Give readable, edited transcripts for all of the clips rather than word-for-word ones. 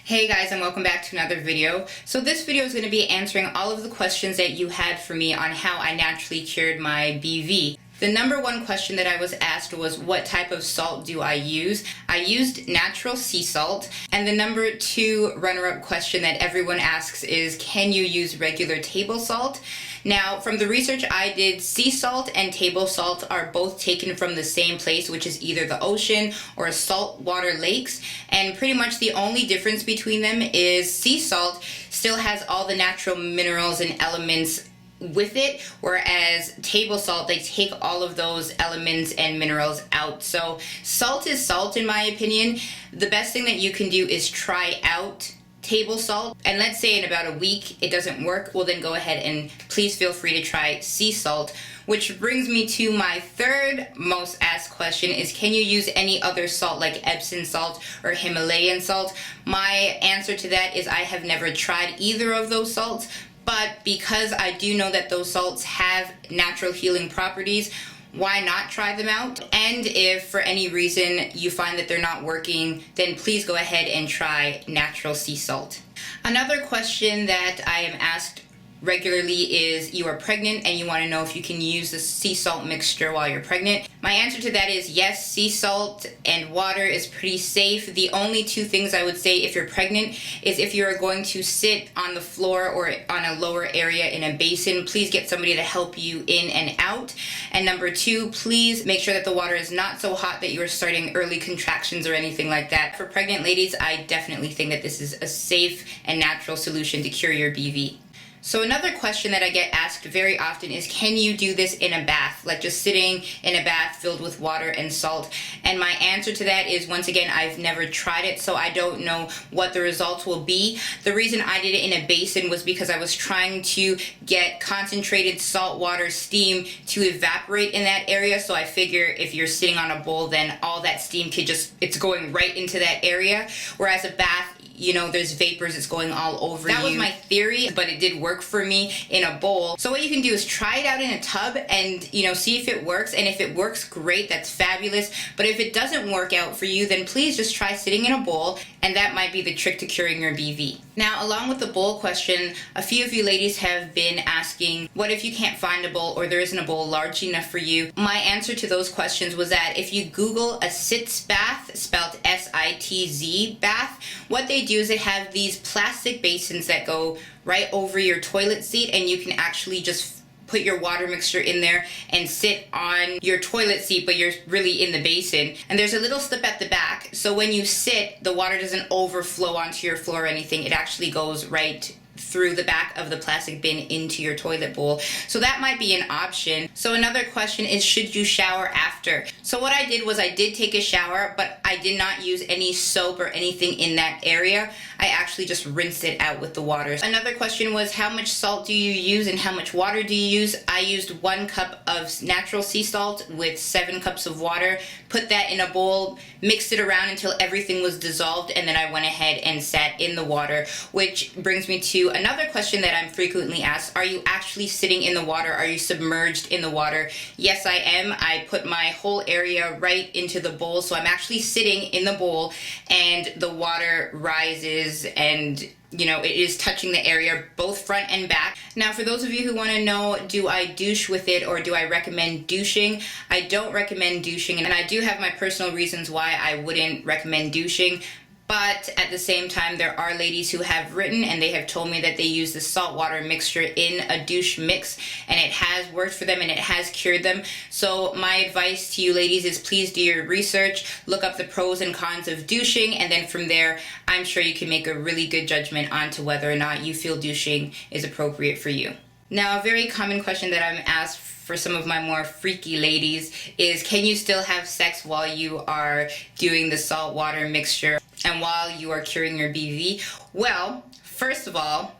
Hey guys, and welcome back to another video. So this video is going to be answering all of the questions that you had for me on how I naturally cured my BV. The number one question that I was asked was, what type of salt do I use? I used natural sea salt. And the number two runner-up question that everyone asks is, can you use regular table salt? Now, from the research I did, sea salt and table salt are both taken from the same place, which is either the ocean or saltwater lakes. And pretty much the only difference between them is sea salt still has all the natural minerals and elements with it, whereas table salt, they take all of those elements and minerals out. So salt is salt in my opinion. The best thing that you can do is try out table salt, and let's say in about a week it doesn't work, well then go ahead and please feel free to try sea salt. Which brings me to my third most asked question is, can you use any other salt like Epson salt or Himalayan salt? My answer to that is I have never tried either of those salts, but because I do know that those salts have natural healing properties, why not try them out? And if for any reason you find that they're not working, then please go ahead and try natural sea salt. Another question that I am asked regularly is, you are pregnant and you want to know if you can use the sea salt mixture while you're pregnant. My answer to that is yes, sea salt and water is pretty safe. The only two things I would say if you're pregnant is if you're going to sit on the floor or on a lower area in a basin, please get somebody to help you in and out. And number two, please make sure that the water is not so hot that you're starting early contractions or anything like that. For pregnant ladies, I definitely think that this is a safe and natural solution to cure your BV. So another question that I get asked very often is, can you do this in a bath? Like just sitting in a bath filled with water and salt? And my answer to that is, once again, I've never tried it, so I don't know what the results will be. The reason I did it in a basin was because I was trying to get concentrated saltwater steam to evaporate in that area. So I figure if you're sitting on a bowl, then all that steam could it's going right into that area. Whereas a bath, you know, there's vapors, it's going all over you. That was my theory, but it did work for me in a bowl. So what you can do is try it out in a tub and, you know, see if it works. And if it works, great, that's fabulous. But if it doesn't work out for you, then please just try sitting in a bowl, and that might be the trick to curing your BV. Now, along with the bowl question, a few of you ladies have been asking, what if you can't find a bowl or there isn't a bowl large enough for you? My answer to those questions was that if you Google a sitz bath, spelled S-I-T-Z bath, what they do is they have these plastic basins that go right over your toilet seat, and you can actually just put your water mixture in there and sit on your toilet seat, but you're really in the basin. And there's a little slip at the back, so when you sit, the water doesn't overflow onto your floor or anything. It actually goes right through the back of the plastic bin into your toilet bowl. So that might be an option. So another question is, should you shower after? So what I did was I did take a shower, but I did not use any soap or anything in that area. I actually just rinsed it out with the water. Another question was, how much salt do you use and how much water do you use? I used 1 cup of natural sea salt with 7 cups of water, put that in a bowl, mixed it around until everything was dissolved, and then I went ahead and sat in the water, which brings me to another question that I'm frequently asked. Are you actually sitting in the water? Are you submerged in the water? Yes, I am. I put my whole area right into the bowl, so I'm actually sitting in the bowl, and the water rises and, you know, it is touching the area both front and back. Now, for those of you who want to know, do I douche with it or do I recommend douching? I don't recommend douching, and I do have my personal reasons why I wouldn't recommend douching. But at the same time, there are ladies who have written and they have told me that they use the saltwater mixture in a douche mix, and it has worked for them and it has cured them. So my advice to you ladies is, please do your research, look up the pros and cons of douching, and then from there, I'm sure you can make a really good judgment onto whether or not you feel douching is appropriate for you. Now, a very common question that I'm asked for some of my more freaky ladies is, can you still have sex while you are doing the saltwater mixture and while you are curing your BV? Well, first of all,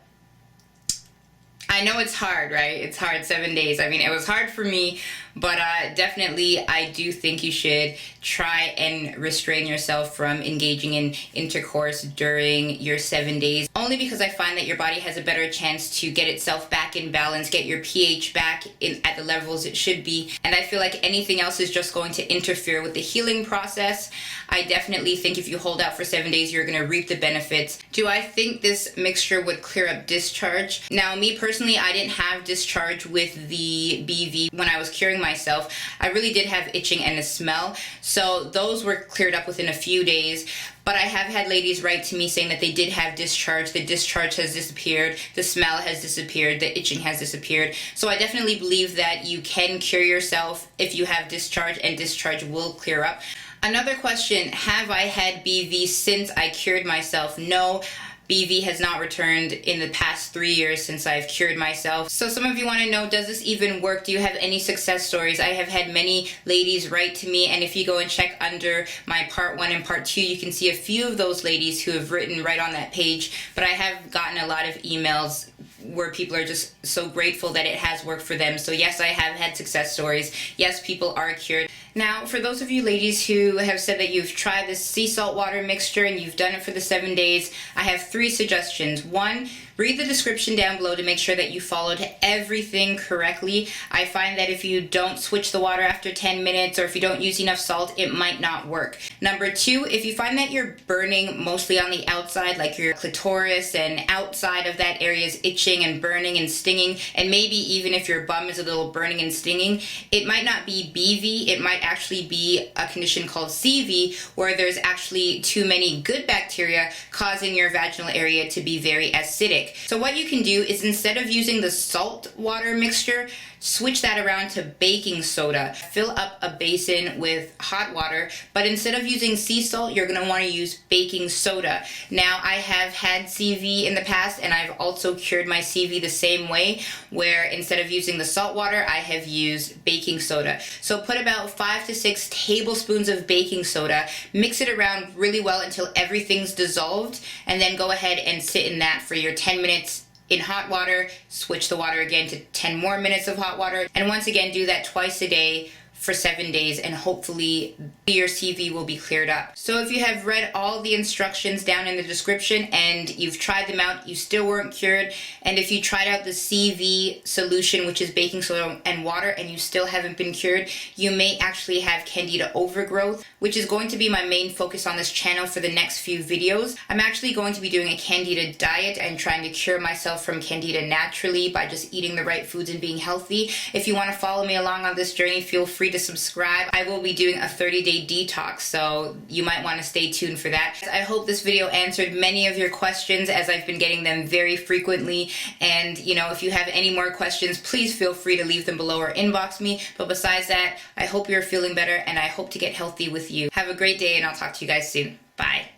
I know it's hard, right? It's hard, 7 days. I mean, it was hard for me, but definitely I do think you should try and restrain yourself from engaging in intercourse during your 7 days. only because I find that your body has a better chance to get itself back in balance, get your pH back at the levels it should be, and I feel like anything else is just going to interfere with the healing process. I definitely think if you hold out for 7 days, you're going to reap the benefits. Do I think this mixture would clear up discharge? Now, me personally, I didn't have discharge with the BV when I was curing myself. I really did have itching and a smell, so those were cleared up within a few days. But I have had ladies write to me saying that they did have discharge, the discharge has disappeared, the smell has disappeared, the itching has disappeared. So I definitely believe that you can cure yourself if you have discharge, and discharge will clear up. Another question, have I had BV since I cured myself? No. BV has not returned in the past 3 years since I've cured myself. So some of you want to know, does this even work? Do you have any success stories? I have had many ladies write to me, and if you go and check under my part 1 and part 2, you can see a few of those ladies who have written right on that page. But I have gotten a lot of emails where people are just so grateful that it has worked for them. So yes, I have had success stories. Yes, people are cured. Now, for those of you ladies who have said that you've tried this sea salt water mixture and you've done it for the 7 days, I have 3 suggestions. 1, read the description down below to make sure that you followed everything correctly. I find that if you don't switch the water after 10 minutes or if you don't use enough salt, it might not work. Number 2, if you find that you're burning mostly on the outside, like your clitoris and outside of that area is itching and burning and stinging, and maybe even if your bum is a little burning and stinging, it might not be BV, it might actually be a condition called CV, where there's actually too many good bacteria causing your vaginal area to be very acidic. So what you can do is, instead of using the salt water mixture, switch that around to baking soda. Fill up a basin with hot water, but instead of using sea salt, you're going to want to use baking soda. Now, I have had CV in the past, and I've also cured my CV the same way, where instead of using the salt water, I have used baking soda. So put about 5 to 6 tablespoons of baking soda, mix it around really well until everything's dissolved, and then go ahead and sit in that for your 10 minutes in hot water. Switch the water again to 10 more minutes of hot water, and once again do that twice a day for 7 days, and hopefully your CV will be cleared up. So if you have read all the instructions down in the description and you've tried them out, you still weren't cured, and if you tried out the CV solution, which is baking soda and water, and you still haven't been cured, you may actually have candida overgrowth, which is going to be my main focus on this channel for the next few videos. I'm actually going to be doing a candida diet and trying to cure myself from candida naturally by just eating the right foods and being healthy. If you want to follow me along on this journey, feel free to subscribe. I will be doing a 30-day detox, so you might want to stay tuned for that. I hope this video answered many of your questions, as I've been getting them very frequently, and if you have any more questions, please feel free to leave them below or inbox me. But besides that, I hope you're feeling better, and I hope to get healthy with you. Have a great day, and I'll talk to you guys soon. Bye.